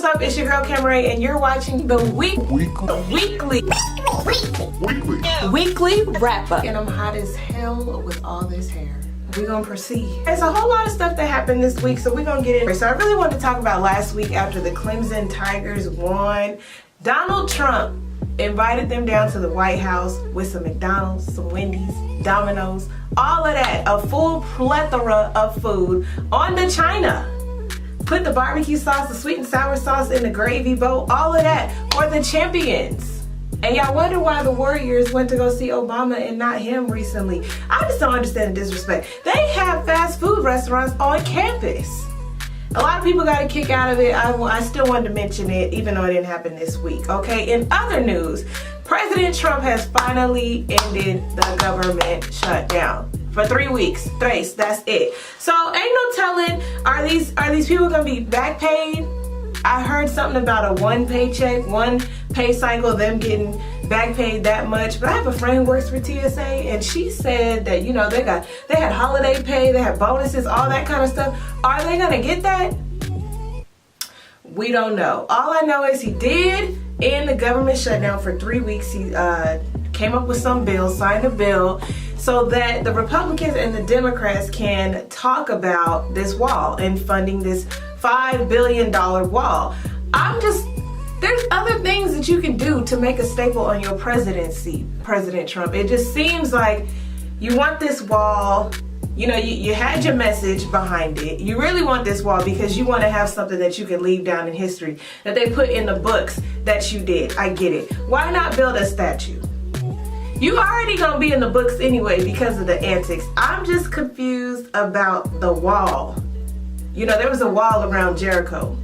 what's up? It's your girl Cameron, and you're watching the weekly wrap up. And I'm hot as hell with all this hair. We're gonna proceed. There's a whole lot of stuff that happened this week, so we're gonna get into it. So I really wanted to talk about last week after the Clemson Tigers won. Donald Trump invited them down to the White House with some McDonald's, some Wendy's, Domino's, all of that, a full plethora of food on the china. Put the barbecue sauce, the sweet and sour sauce in the gravy bowl, all of that for the champions. And y'all wonder why the Warriors went to go see Obama and not him recently. I just don't understand the disrespect. They have fast food restaurants on campus. A lot of people got a kick out of it. I still wanted to mention it, even though it didn't happen this week. Okay, in other news, President Trump has finally ended the government shutdown for 3 weeks. That's it. So ain't no telling, are these people gonna be back paid? I heard something about a one paycheck, one pay cycle, them getting back paid that much. But I have a friend who works for TSA, and she said that, you know, they had holiday pay, they had bonuses, all that kind of stuff. Are they gonna get that? We don't know. All I know is he did end the government shutdown for 3 weeks. He came up with some bill, signed a bill, so that the Republicans and the Democrats can talk about this wall and funding this $5 billion wall. There's other things that you can do to make a staple on your presidency, President Trump. It just seems like you want this wall. You know, you had your message behind it. You really want this wall because you want to have something that you can leave down in history, that they put in the books that you did. I get it. Why not build a statue? You already gonna be in the books anyway because of the antics. I'm just confused about the wall. You know, there was a wall around Jericho,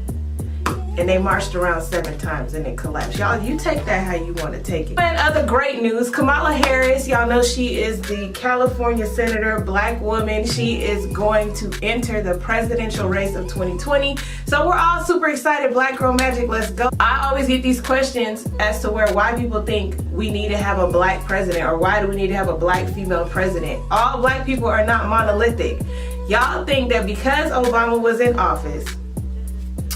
and they marched around 7 times and it collapsed. Y'all, you take that how you want to take it. And other great news, Kamala Harris, y'all know she is the California senator, black woman. She is going to enter the presidential race of 2020. So we're all super excited. Black Girl Magic, let's go. I always get these questions as to why people think we need to have a black president, or why do we need to have a black female president. All black people are not monolithic. Y'all think that because Obama was in office,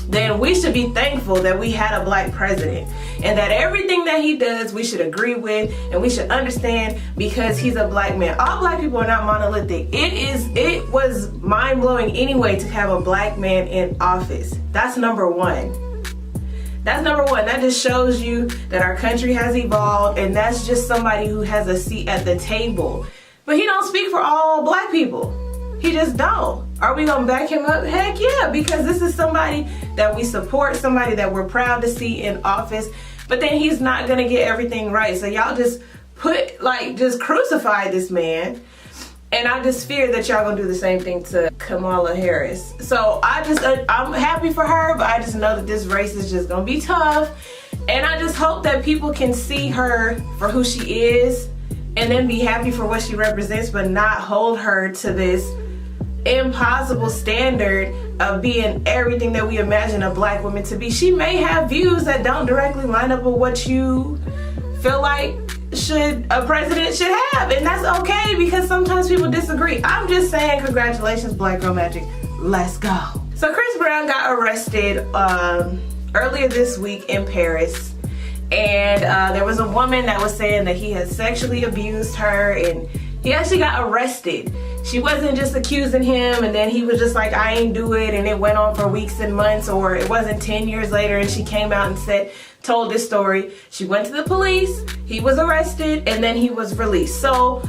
then we should be thankful that we had a black president, and that everything that he does we should agree with and we should understand because he's a black man. All black people are not monolithic. It was mind-blowing anyway to have a black man in office. That's number one. That's number one. That just shows you that our country has evolved, and that's just somebody who has a seat at the table. But he don't speak for all black people. He just don't. Are we gonna back him up? Heck yeah, because this is somebody that we support, somebody that we're proud to see in office, but then he's not gonna get everything right. So y'all just just crucify this man, and I just fear that y'all gonna do the same thing to Kamala Harris. So I'm happy for her, but I just know that this race is just gonna be tough, and I just hope that people can see her for who she is and then be happy for what she represents, but not hold her to this impossible standard of being everything that we imagine a black woman to be. She may have views that don't directly line up with what you feel like a president should have, and that's okay because sometimes people disagree. I'm just saying, congratulations, Black Girl Magic. Let's go. So Chris Brown got arrested earlier this week in Paris, and there was a woman that was saying that he had sexually abused her, and he actually got arrested. She wasn't just accusing him and then he was just like, I ain't do it, and it went on for weeks and months, or it wasn't 10 years later and she came out and told this story. She went to the police, he was arrested, and then he was released. So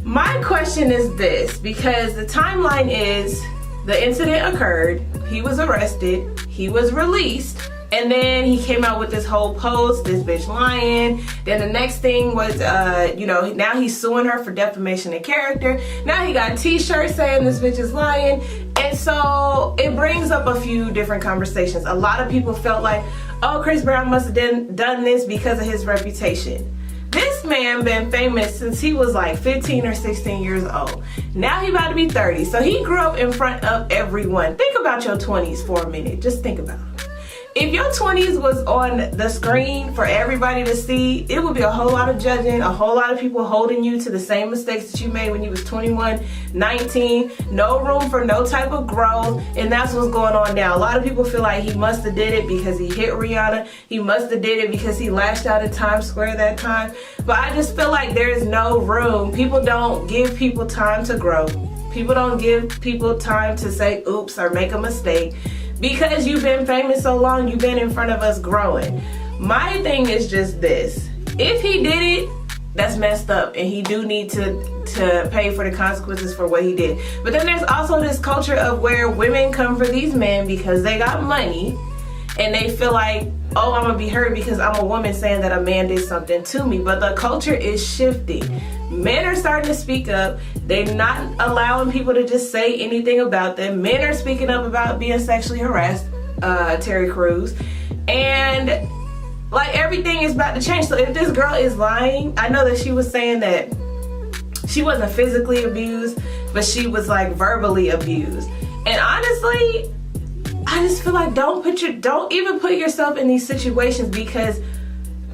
my question is this, because the timeline is the incident occurred, he was arrested, he was released, and then he came out with this whole post, this bitch lying. Then the next thing was, now he's suing her for defamation of character. Now he got t-shirts saying this bitch is lying. And so it brings up a few different conversations. A lot of people felt like, oh, Chris Brown must have done this because of his reputation. This man been famous since he was like 15 or 16 years old. Now he about to be 30. So he grew up in front of everyone. Think about your 20s for a minute. Just think about it. If your 20s was on the screen for everybody to see, it would be a whole lot of judging, a whole lot of people holding you to the same mistakes that you made when you was 21, 19, no room for no type of growth, and that's what's going on now. A lot of people feel like he must have did it because he hit Rihanna, he must have did it because he lashed out at Times Square that time, but I just feel like there is no room. People don't give people time to grow. People don't give people time to say oops or make a mistake. Because you've been famous so long, you've been in front of us growing. My thing is just this. If he did it, that's messed up, and he do need to pay for the consequences for what he did. But then there's also this culture of where women come for these men because they got money, and they feel like, oh, I'm gonna be hurt because I'm a woman saying that a man did something to me. But the culture is shifting. Men are starting to speak up. They're not allowing people to just say anything about them. Men are speaking up about being sexually harassed, Terry Crews. And like everything is about to change. So if this girl is lying, I know that she was saying that she wasn't physically abused, but she was like verbally abused. And honestly, I just feel like don't even put yourself in these situations, because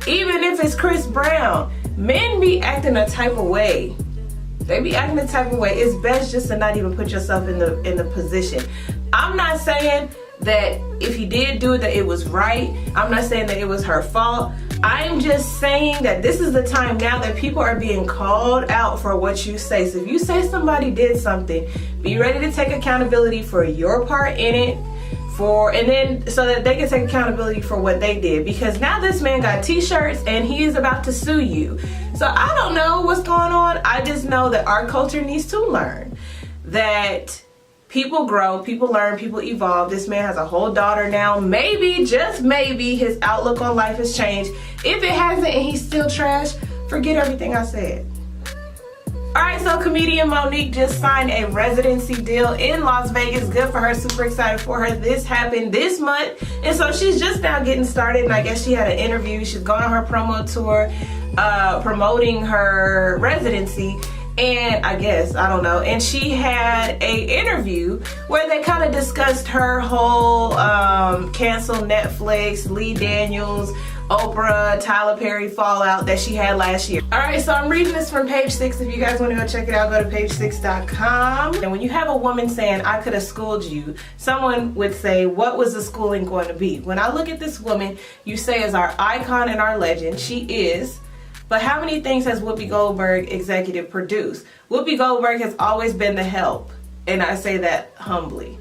even if it's Chris Brown, men be acting a type of way. They be acting a type of way. It's best just to not even put yourself in the position. I'm not saying that if he did do it that it was right. I'm not saying that it was her fault. I'm just saying that this is the time now that people are being called out for what you say. So if you say somebody did something, be ready to take accountability for your part in it. And then so that they can take accountability for what they did, because now this man got t-shirts and he is about to sue you. So I don't know what's going on. I just know that our culture needs to learn that people grow, people learn, people evolve. This man has a whole daughter now. Maybe, just maybe, his outlook on life has changed. If it hasn't and he's still trash, forget everything I said. Alright, so comedian Monique just signed a residency deal in Las Vegas. Good for her, super excited for her. This happened this month, and so she's just now getting started, and I guess she had an interview. She's going on her promo tour, promoting her residency, and I don't know, and she had a interview where they kind of discussed her whole cancel Netflix, Lee Daniels, Oprah, Tyler Perry fallout that she had last year. Alright, so I'm reading this from Page 6. If you guys want to go check it out, go to page6.com. And when you have a woman saying, I could have schooled you, someone would say, what was the schooling going to be? When I look at this woman, you say is our icon and our legend. She is. But how many things has Whoopi Goldberg executive produced? Whoopi Goldberg has always been the help. And I say that humbly.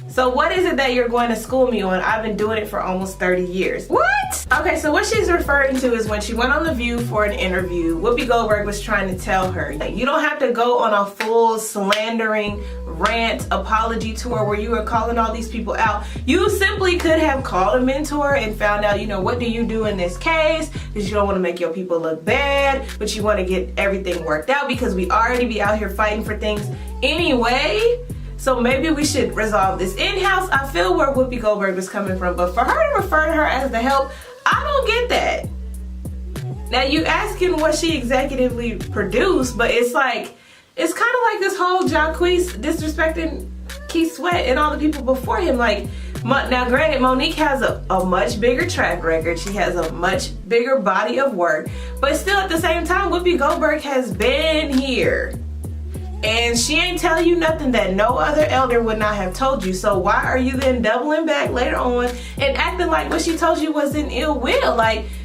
So what is it that you're going to school me on? I've been doing it for almost 30 years. What? Okay, so what she's referring to is when she went on The View for an interview, Whoopi Goldberg was trying to tell her, you don't have to go on a full slandering rant apology tour where you were calling all these people out. You simply could have called a mentor and found out, what do you do in this case? Because you don't want to make your people look bad, but you want to get everything worked out because we already be out here fighting for things anyway. So maybe we should resolve this in-house. I feel where Whoopi Goldberg was coming from, but for her to refer to her as the help, I don't get that. Now you asking what she executively produced, but it's kind of like this whole Jacquees disrespecting Keith Sweat and all the people before him. Now granted, Monique has a much bigger track record. She has a much bigger body of work, but still at the same time, Whoopi Goldberg has been here. And she ain't telling you nothing that no other elder would not have told you. So why are you then doubling back later on and acting like what she told you was in ill will?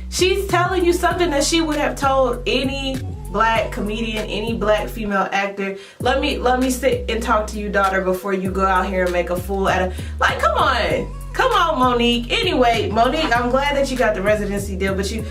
She's telling you something that she would have told any black comedian, any black female actor. Let me sit and talk to you, daughter, before you go out here and make a fool out of. Come on, Monique. Anyway, Monique, I'm glad that you got the residency deal, but you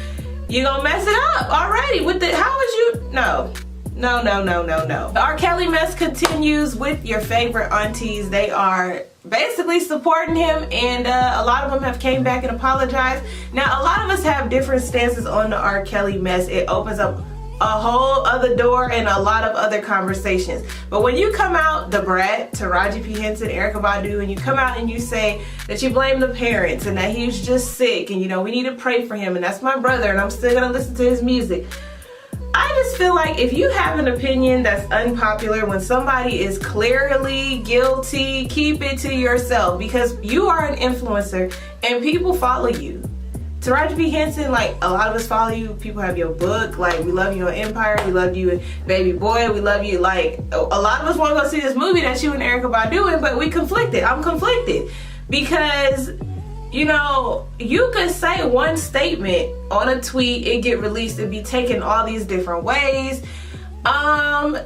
gonna mess it up already with the. How is you? No. The R. Kelly mess continues with your favorite aunties. They are basically supporting him, and a lot of them have came back and apologized. Now, a lot of us have different stances on the R. Kelly mess. It opens up a whole other door and a lot of other conversations. But when you come out, the brat, Taraji P. Henson, Erykah Badu, and you come out and you say that you blame the parents and that he was just sick and we need to pray for him and that's my brother and I'm still gonna listen to his music. I just feel like if you have an opinion that's unpopular, when somebody is clearly guilty, keep it to yourself, because you are an influencer and people follow you. Taraji P. Henson, like, a lot of us follow you. People have your book. Like, we love you on Empire. We love you in Baby Boy. We love you. Like, a lot of us want to go see this movie that you and Erykah Badu in, but we conflicted. I'm conflicted because, you know, you could say one statement on a tweet, it get released, it be taken all these different ways.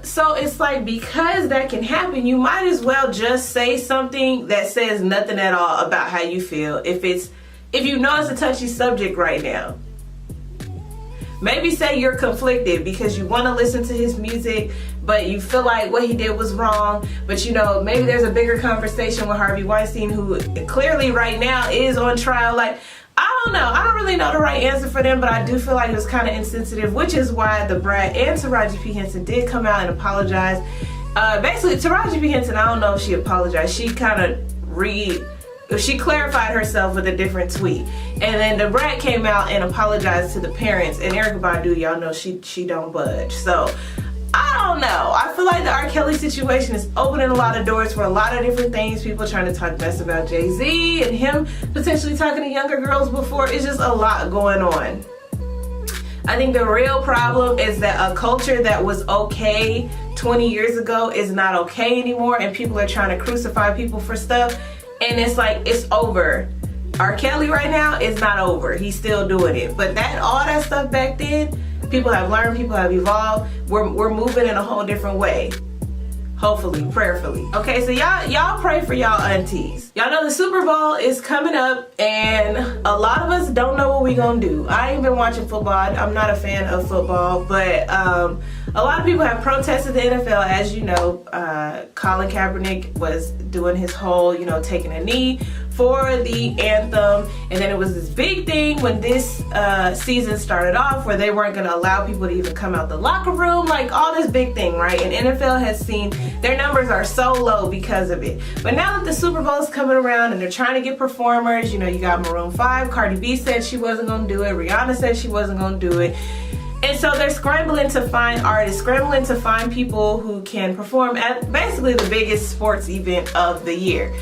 So it's like, because that can happen, you might as well just say something that says nothing at all about how you feel. If you know it's a touchy subject right now, maybe say you're conflicted because you want to listen to his music, but you feel like what he did was wrong. But you know, maybe there's a bigger conversation with Harvey Weinstein, who clearly right now is on trial. Like, I don't know. I don't really know the right answer for them, but I do feel like it was kind of insensitive, which is why the Brat and Taraji P. Henson did come out and apologize. Basically, Taraji P. Henson, I don't know if she apologized. She kind of she clarified herself with a different tweet, and then the Brat came out and apologized to the parents, and Erykah Badu, y'all know she don't budge. So I don't know. I feel like the R. Kelly situation is opening a lot of doors for a lot of different things. People trying to talk mess about Jay-Z and him potentially talking to younger girls before. It's just a lot going on. I think the real problem is that a culture that was okay 20 years ago is not okay anymore, and people are trying to crucify people for stuff. And it's like, it's over. R. Kelly right now is not over. He's still doing it. But all that stuff back then, people have learned, people have evolved. We're moving in a whole different way. Hopefully, prayerfully. Okay, so y'all pray for y'all aunties. Y'all know the Super Bowl is coming up, and a lot of us don't know what we gonna do. I ain't been watching football. I'm not a fan of football, but a lot of people have protested the NFL. As you know, Colin Kaepernick was doing his whole, you know, taking a knee for the anthem, and then it was this big thing when this season started off where they weren't gonna allow people to even come out the locker room, like all this big thing, right? And NFL has seen their numbers are so low because of it. But now that the Super Bowl is coming around and they're trying to get performers, you know, you got Maroon 5, Cardi B said she wasn't gonna do it, Rihanna said she wasn't gonna do it. And so they're scrambling to find artists, scrambling to find people who can perform at basically the biggest sports event of the year.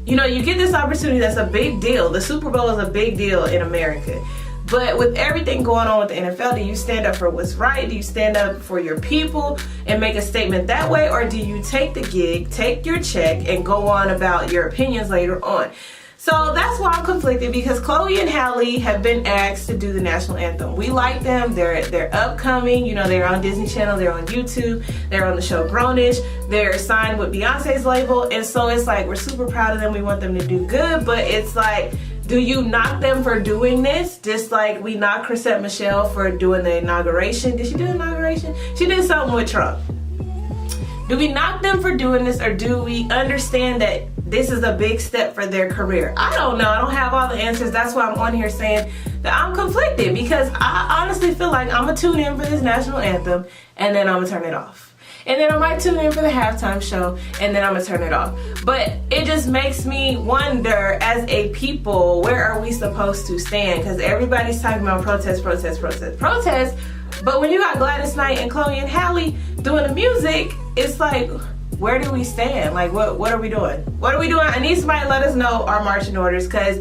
You know, you get this opportunity that's a big deal. The Super Bowl is a big deal in America. But with everything going on with the NFL, do you stand up for what's right? Do you stand up for your people and make a statement that way? Or do you take the gig, take your check, and go on about your opinions later on? So that's why I'm conflicted, because Chloe and Halle have been asked to do the National Anthem. We like them. They're upcoming. You know, they're on Disney Channel. They're on YouTube. They're on the show Grownish. They're signed with Beyonce's label. And so it's like, we're super proud of them. We want them to do good. But it's like, do you knock them for doing this? Just like we knocked Chrisette Michele for doing the inauguration. Did she do the inauguration? She did something with Trump. Do we knock them for doing this, or do we understand that this is a big step for their career? I don't know. I don't have all the answers. That's why I'm on here saying that I'm conflicted, because I honestly feel like I'm going to tune in for this National Anthem and then I'm going to turn it off. And then I might tune in for the halftime show and then I'm going to turn it off. But it just makes me wonder, as a people, where are we supposed to stand? Because everybody's talking about protest. But when you got Gladys Knight and Chloe and Halle doing the music, it's like, where do we stand? Like, what are we doing? What are we doing? I need somebody to let us know our marching orders, because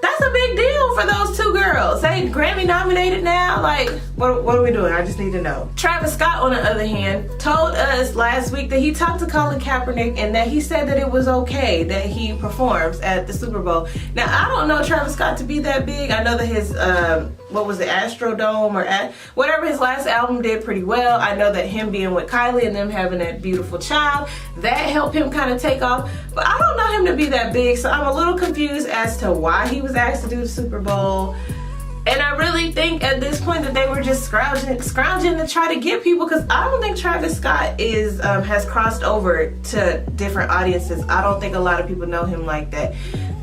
that's a big deal for those two girls. They Grammy nominated now. Like, what are we doing? I just need to know. Travis Scott, on the other hand, told us last week that he talked to Colin Kaepernick and that he said that it was okay that he performs at the Super Bowl. Now, I don't know Travis Scott to be that big. I know that his, what was it, Astrodome or whatever his last album did pretty well. I know that him being with Kylie and them having that beautiful child, that helped him kind of take off. But I don't know him to be that big, so I'm a little confused as to why he was asked to do the Super Bowl. And I really think at this point that they were just scrounging to try to get people, because I don't think Travis Scott is has crossed over to different audiences. I don't think a lot of people know him like that.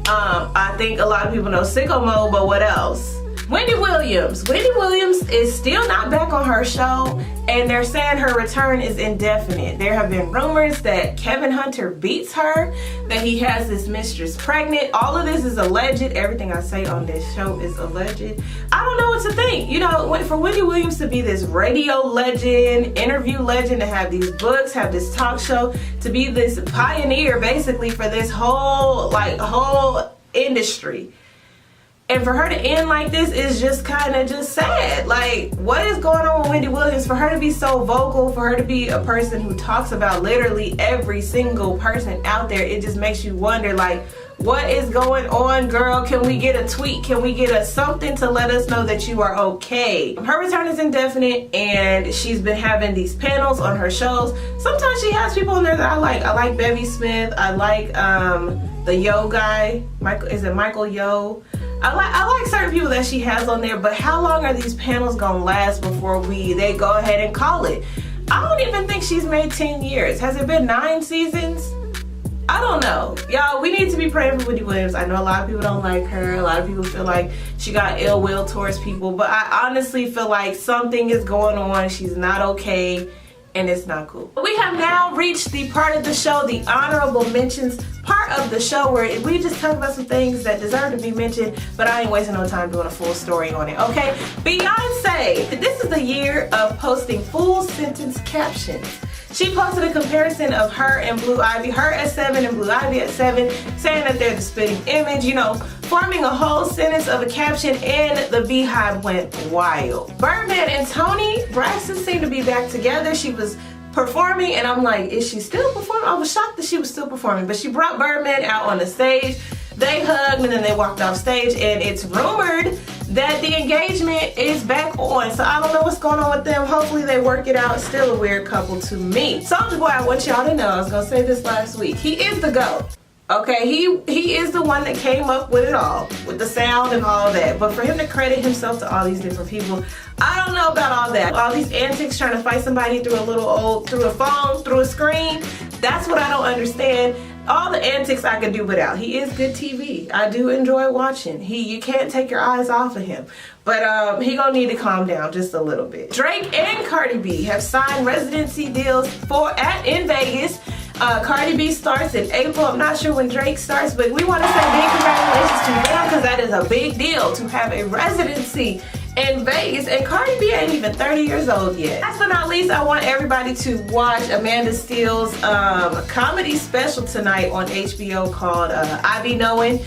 I think a lot of people know Sicko Mode, but what else? Wendy Williams. Wendy Williams is still not back on her show, and they're saying her return is indefinite. There have been rumors that Kevin Hunter beats her, that he has his mistress pregnant. All of this is alleged. Everything I say on this show is alleged. I don't know what to think. You know, for Wendy Williams to be this radio legend, interview legend, to have these books, have this talk show, to be this pioneer basically for this whole industry. And for her to end like this is just kind of just sad. Like, what is going on with Wendy Williams? For her to be so vocal, for her to be a person who talks about literally every single person out there, it just makes you wonder, like, what is going on, girl? Can we get a tweet? Can we get a something to let us know that you are okay? Her return is indefinite, and she's been having these panels on her shows. Sometimes she has people in there that I like. I like Bevy Smith. I like the Yo guy. Michael Yo? I like certain people that she has on there, but how long are these panels gonna last before they go ahead and call it? I don't even think she's made 10 years. Has it been 9 seasons? I don't know. Y'all, we need to be praying for Wendy Williams. I know a lot of people don't like her. A lot of people feel like she got ill will towards people, but I honestly feel like something is going on. She's not okay, and it's not cool. We have now reached the part of the show, the honorable mentions part of the show, where we just talk about some things that deserve to be mentioned, but I ain't wasting no time doing a full story on it, okay? Beyonce, this is the year of posting full sentence captions. She posted a comparison of her and Blue Ivy, her at 7 and Blue Ivy at 7, saying that they're the spitting image, you know, forming a whole sentence of a caption, and the Beehive went wild. Birdman and Toni Braxton seem to be back together. She was performing, and I'm like, is she still performing? I was shocked that she was still performing, but she brought Birdman out on the stage. They hugged, and then they walked off stage, and it's rumored that the engagement is back on. So I don't know what's going on with them. Hopefully they work it out. Still a weird couple to me. Soulja Boy, I want y'all to know, I was gonna say this last week, he is the GOAT. Okay, he is the one that came up with it all, with the sound and all that. But for him to credit himself to all these different people, I don't know about all that. All these antics trying to fight somebody through through a phone, through a screen, that's what I don't understand. All the antics I could do without. He is good TV. I do enjoy watching. You can't take your eyes off of him. But he gonna need to calm down just a little bit. Drake and Cardi B have signed residency deals in Vegas. Cardi B starts in April. I'm not sure when Drake starts, but we want to say big congratulations to them, because that is a big deal to have a residency in Vegas, and Cardi B ain't even 30 years old yet. Last but not least, I want everybody to watch Amanda Steele's comedy special tonight on HBO called I Be Knowing.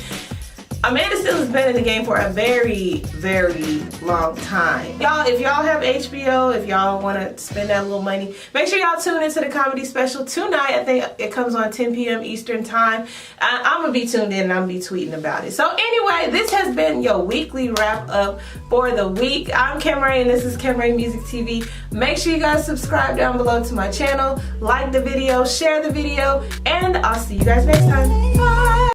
Amanda Steele has been in the game for a very, very long time. Y'all, if y'all have HBO, if y'all want to spend that little money, make sure y'all tune into the comedy special tonight. I think it comes on 10 p.m. Eastern time. I'm going to be tuned in, and I'm going to be tweeting about it. So anyway, this has been your weekly wrap up for the week. I'm Camray, and this is Camray Music TV. Make sure you guys subscribe down below to my channel, like the video, share the video, and I'll see you guys next time.